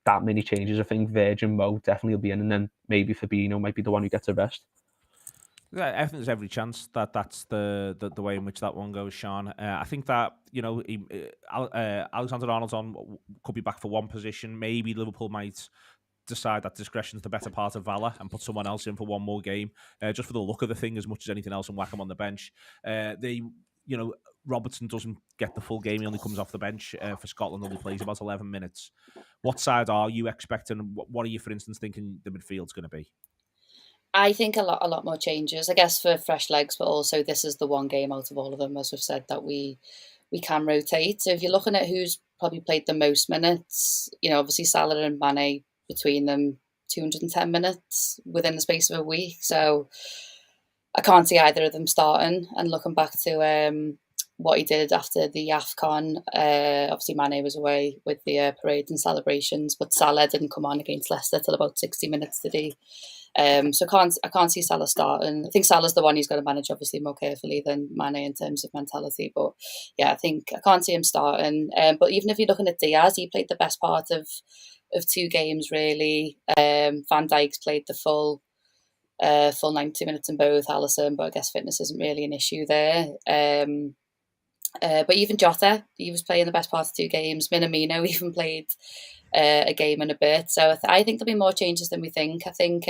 that many changes. I think Virgin Mo definitely will be in, and then maybe Fabinho might be the one who gets a rest. Yeah, I think there's every chance that that's the way in which that one goes, Sean. I think that, you know, Alexander Arnold could be back for one position. Maybe Liverpool might decide that discretion's the better part of valor and put someone else in for one more game, just for the look of the thing as much as anything else, and whack him on the bench. Robertson doesn't get the full game; he only comes off the bench for Scotland. Only plays about 11 minutes. What side are you expecting? What are you, for instance, thinking the midfield's going to be? I think a lot more changes, I guess, for fresh legs, but also this is the one game out of all of them, as we've said, that we can rotate. So if you're looking at who's probably played the most minutes, obviously Salah and Mane, between them 210 minutes within the space of a week. So I can't see either of them starting. And looking back to what he did after the AFCON, obviously Mane was away with the parades and celebrations, but Salah didn't come on against Leicester till about 60 minutes today. So I can't see Salah starting. I think Salah's the one who's got to manage obviously more carefully than Mane in terms of mentality. But yeah, I can't see him starting. But even if you're looking at Diaz, he played the best part of 2 games really. Van Dijk's played the full 90 minutes in both. Alisson, but I guess fitness isn't really an issue there. But even Jota, he was playing the best part of 2 games. Minamino even played a game and a bit. So I think there'll be more changes than we think. I think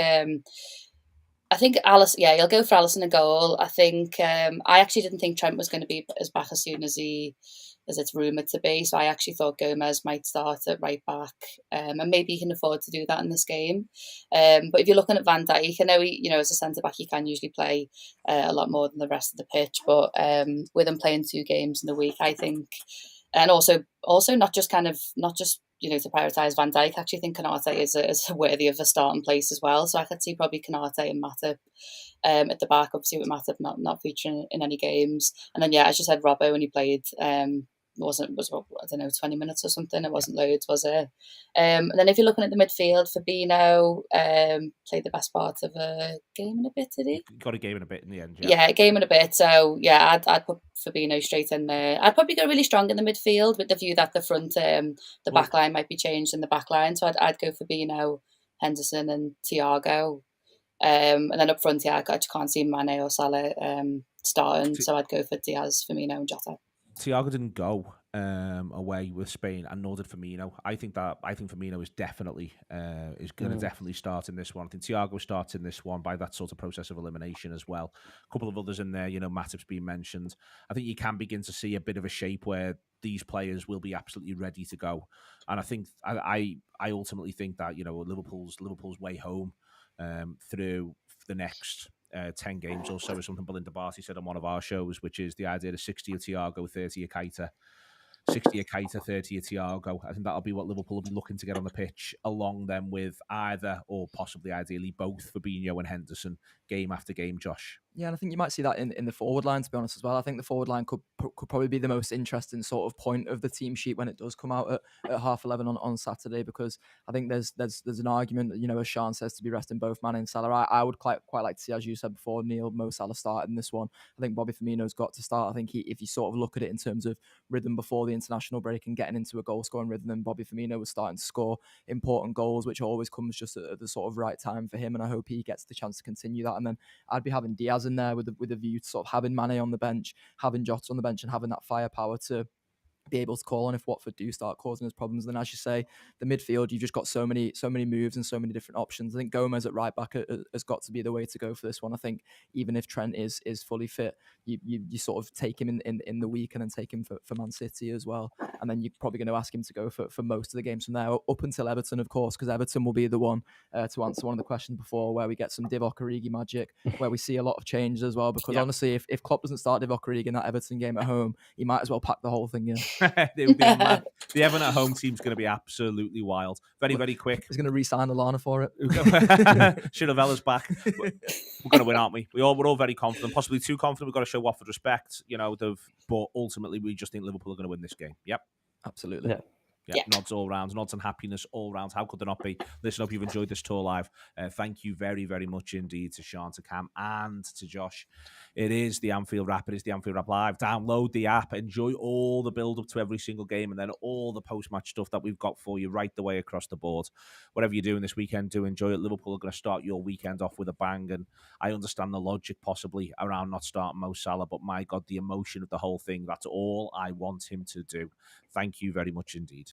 Alisson, yeah, he'll go for Alisson a goal. I think I actually didn't think Trent was going to be back as soon as it's rumoured to be. So I actually thought Gomez might start at right back, and maybe he can afford to do that in this game. But if you're looking at Van Dijk, I know as a centre back, he can usually play a lot more than the rest of the pitch. But with him playing 2 games in the week, I think, and also not just to prioritise Van Dijk, I actually think Konate is worthy of a starting place as well. So I could see probably Konate and Matip at the back, obviously with Matip not featuring in any games. And then, yeah, as you said, Robbo, when he played, was I don't know, 20 minutes or something. It wasn't loads, was it? And then if you're looking at the midfield, Fabinho played the best part of a game and a bit, did he? Got a game and a bit in the end, yeah. A game and a bit. So yeah, I'd put Fabinho straight in there. I'd probably go really strong in the midfield with the view that the front, the back line might be changed in the back line. So I'd go Fabinho, Henderson, and Thiago. And then up front, yeah, I just can't see Mane or Salah starting. So I'd go for Diaz, Firmino, and Jota. Thiago didn't go away with Spain, and nor did Firmino. I think Firmino is definitely going to definitely start in this one. I think Thiago starts in this one by that sort of process of elimination as well. A couple of others in there, Matip's been mentioned. I think you can begin to see a bit of a shape where these players will be absolutely ready to go. And I think I ultimately think that Liverpool's way home through the next 10 games or so is something Belinda Barty said on one of our shows, which is the idea of 60 of Thiago, 30 of Keita, 60 of Keita, 30 of Thiago. I think that'll be what Liverpool will be looking to get on the pitch, along them with either or possibly ideally both Fabinho and Henderson game after game, Josh. Yeah, and I think you might see that in the forward line, to be honest, as well. I think the forward line could probably be the most interesting sort of point of the team sheet when it does come out at 11:30 on Saturday, because I think there's an argument that, as Sean says, to be resting both Mane and Salah. I would quite like to see, as you said before, Neil, Mo Salah started in this one. I think Bobby Firmino's got to start. I think if you sort of look at it in terms of rhythm before the international break and getting into a goal-scoring rhythm, then Bobby Firmino was starting to score important goals, which always comes just at the sort of right time for him, and I hope he gets the chance to continue that. And then I'd be having Diaz in there with a view to sort of having Mane on the bench, having Jota on the bench, and having that firepower to be able to call on if Watford do start causing us problems. Then, as you say, the midfield, you've just got so many moves and so many different options. I think Gomez at right back has got to be the way to go for this one. I think even if Trent is fully fit, you sort of take him in the week and then take him for Man City as well. And then you're probably going to ask him to go for most of the games from there, up until Everton, of course, because Everton will be the one to answer one of the questions before, where we get some Divock Origi magic, where we see a lot of changes as well. Because honestly, if Klopp doesn't start Divock Origi in that Everton game at home, he might as well pack the whole thing in. It would be mad. The Everton at home team's going to be absolutely wild. Very, very quick. He's going to re-sign Lallana for it. Chiravella's back. We're going to win, aren't we? We're all very confident. Possibly too confident. We've got to show Watford respect. But ultimately, we just think Liverpool are going to win this game. Yep. Absolutely. Yeah, nods all round, nods and happiness all round. How could there not be? Listen, hope you've enjoyed this tour live. Thank you very, very much indeed to Sean, to Cam, and to Josh. It is the Anfield Wrap. It is the Anfield Wrap Live. Download the app. Enjoy all the build-up to every single game, and then all the post-match stuff that we've got for you right the way across the board. Whatever you're doing this weekend, do enjoy it. Liverpool are going to start your weekend off with a bang, and I understand the logic possibly around not starting Mo Salah, but my God, the emotion of the whole thing, that's all I want him to do. Thank you very much indeed.